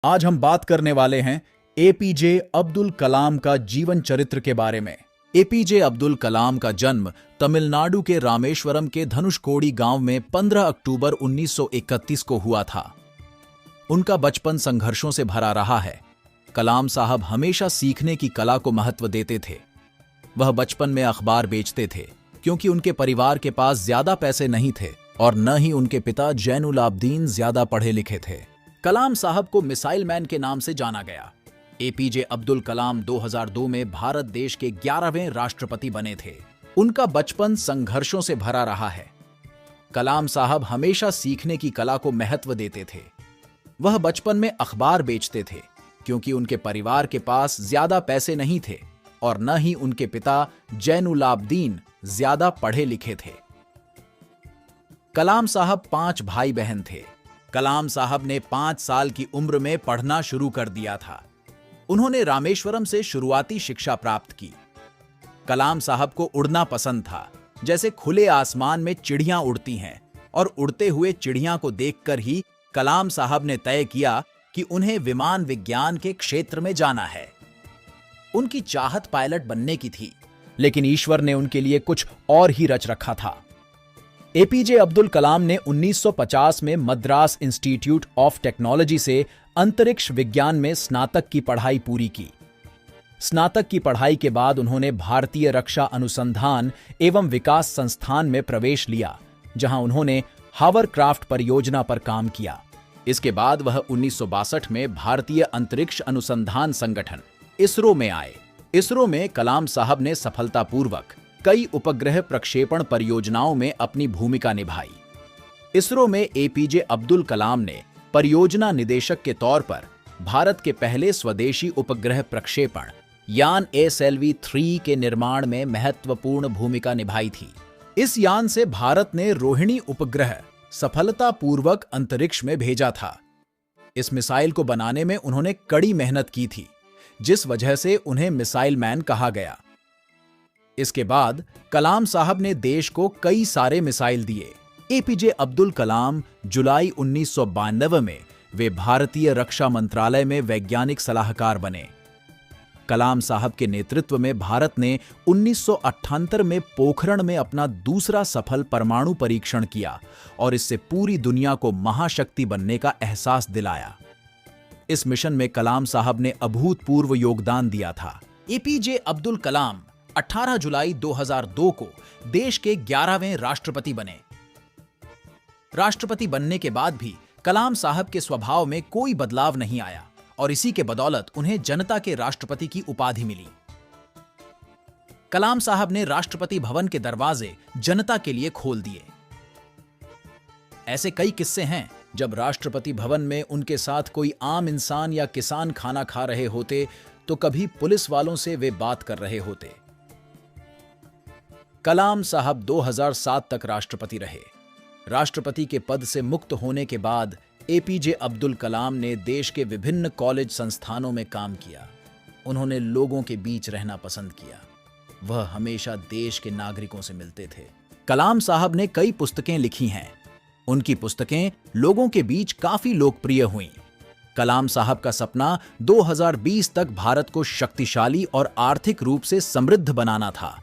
आज हम बात करने वाले हैं एपीजे अब्दुल कलाम का जीवन चरित्र के बारे में। एपीजे अब्दुल कलाम का जन्म तमिलनाडु के रामेश्वरम के धनुषकोडी गांव में 15 अक्टूबर 1931 को हुआ था। उनका बचपन संघर्षों से भरा रहा है। कलाम साहब हमेशा सीखने की कला को महत्व देते थे। वह बचपन में अखबार बेचते थे क्योंकि उनके परिवार के पास ज्यादा पैसे नहीं थे और न ही उनके पिता जैनुल आबदीन ज्यादा पढ़े लिखे थे। कलाम साहब को मिसाइल मैन के नाम से जाना गया। एपीजे अब्दुल कलाम 2002 में भारत देश के 11वें राष्ट्रपति बने थे। उनका बचपन संघर्षों से भरा रहा है। कलाम साहब हमेशा सीखने की कला को महत्व देते थे। वह बचपन में अखबार बेचते थे क्योंकि उनके परिवार के पास ज्यादा पैसे नहीं थे और न ही उनके पिता जैनुल आबदीन ज्यादा पढ़े लिखे थे। कलाम साहब 5 भाई बहन थे। कलाम साहब ने 5 साल की उम्र में पढ़ना शुरू कर दिया था। उन्होंने रामेश्वरम से शुरुआती शिक्षा प्राप्त की। कलाम साहब को उड़ना पसंद था, जैसे खुले आसमान में चिड़ियां उड़ती हैं, और उड़ते हुए चिड़ियां को देखकर ही कलाम साहब ने तय किया कि उन्हें विमान विज्ञान के क्षेत्र में जाना है। उनकी चाहत पायलट बनने की थी, लेकिन ईश्वर ने उनके लिए कुछ और ही रच रखा था। एपीजे अब्दुल कलाम ने 1950 में मद्रास इंस्टीट्यूट ऑफ टेक्नोलॉजी से अंतरिक्ष विज्ञान में स्नातक की पढ़ाई पूरी की। स्नातक की पढ़ाई के बाद उन्होंने भारतीय रक्षा अनुसंधान एवं विकास संस्थान में प्रवेश लिया, जहां उन्होंने हावरक्राफ्ट परियोजना पर काम किया। इसके बाद वह 1962 में भारतीय अंतरिक्ष अनुसंधान संगठन इसरो में आए। इसरो में कलाम साहब ने सफलतापूर्वक कई उपग्रह प्रक्षेपण परियोजनाओं में अपनी भूमिका निभाई। इसरो में एपीजे अब्दुल कलाम ने परियोजना निदेशक के तौर पर भारत के पहले स्वदेशी उपग्रह प्रक्षेपण यान SLV-3 के निर्माण में महत्वपूर्ण भूमिका निभाई थी। इस यान से भारत ने रोहिणी उपग्रह सफलतापूर्वक अंतरिक्ष में भेजा था। इस मिसाइल को बनाने में उन्होंने कड़ी मेहनत की थी, जिस वजह से उन्हें मिसाइल मैन कहा गया। इसके बाद कलाम साहब ने देश को कई सारे मिसाइल दिए। एपीजे अब्दुल कलाम जुलाई 1992 में वे भारतीय रक्षा मंत्रालय में वैज्ञानिक सलाहकार बने। कलाम साहब के नेतृत्व में भारत ने 1978 में पोखरण में अपना दूसरा सफल परमाणु परीक्षण किया और इससे पूरी दुनिया को महाशक्ति बनने का एहसास दिलाया। इस मिशन में कलाम साहब ने अभूतपूर्व योगदान दिया था। एपीजे अब्दुल कलाम 18 जुलाई 2002 को देश के 11वें राष्ट्रपति बने। राष्ट्रपति बनने के बाद भी कलाम साहब के स्वभाव में कोई बदलाव नहीं आया और इसी के बदौलत उन्हें जनता के राष्ट्रपति की उपाधि मिली। कलाम साहब ने राष्ट्रपति भवन के दरवाजे जनता के लिए खोल दिए। ऐसे कई किस्से हैं जब राष्ट्रपति भवन में उनके साथ कोई आम इंसान या किसान खाना खा रहे होते तो कभी पुलिस वालों से वे बात कर रहे होते। कलाम साहब 2007 तक राष्ट्रपति रहे। राष्ट्रपति के पद से मुक्त होने के बाद एपीजे अब्दुल कलाम ने देश के विभिन्न कॉलेज संस्थानों में काम किया। उन्होंने लोगों के बीच रहना पसंद किया। वह हमेशा देश के नागरिकों से मिलते थे। कलाम साहब ने कई पुस्तकें लिखी हैं। उनकी पुस्तकें लोगों के बीच काफी लोकप्रिय हुईं। कलाम साहब का सपना 2020 तक भारत को शक्तिशाली और आर्थिक रूप से समृद्ध बनाना था।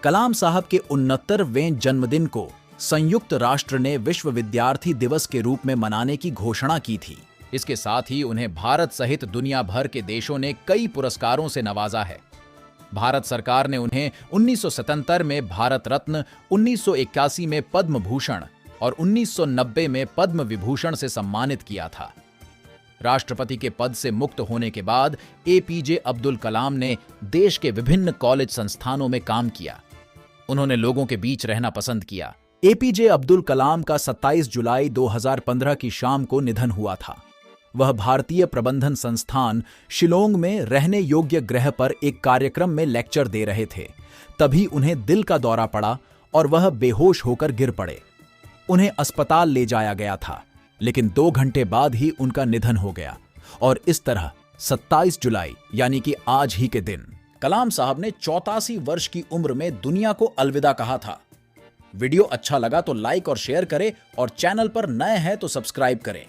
कलाम साहब के 69वें जन्मदिन को संयुक्त राष्ट्र ने विश्व विद्यार्थी दिवस के रूप में मनाने की घोषणा की थी। इसके साथ ही उन्हें भारत सहित दुनिया भर के देशों ने कई पुरस्कारों से नवाजा है। भारत सरकार ने उन्हें 1977 में भारत रत्न, 1981 में पद्म भूषण और 1990 में पद्म विभूषण से सम्मानित किया था। राष्ट्रपति के पद से मुक्त होने के बाद एपीजे अब्दुल कलाम ने देश के विभिन्न कॉलेज संस्थानों में काम किया। उन्होंने लोगों के बीच रहना पसंद किया। एपीजे अब्दुल कलाम का 27 जुलाई 2015 की शाम को निधन हुआ था। वह भारतीय प्रबंधन संस्थान शिलोंग में रहने योग्य ग्रह पर एक कार्यक्रम में लेक्चर दे रहे थे। तभी उन्हें दिल का दौरा पड़ा और वह बेहोश होकर गिर पड़े। उन्हें अस्पताल ले जाया गया था, लेकिन 2 घंटे बाद ही उनका निधन हो गया। और इस तरह 27 जुलाई यानी कि आज ही के दिन कलाम साहब ने 84 वर्ष की उम्र में दुनिया को अलविदा कहा था। वीडियो अच्छा लगा तो लाइक और शेयर करें और चैनल पर नए हैं तो सब्सक्राइब करें।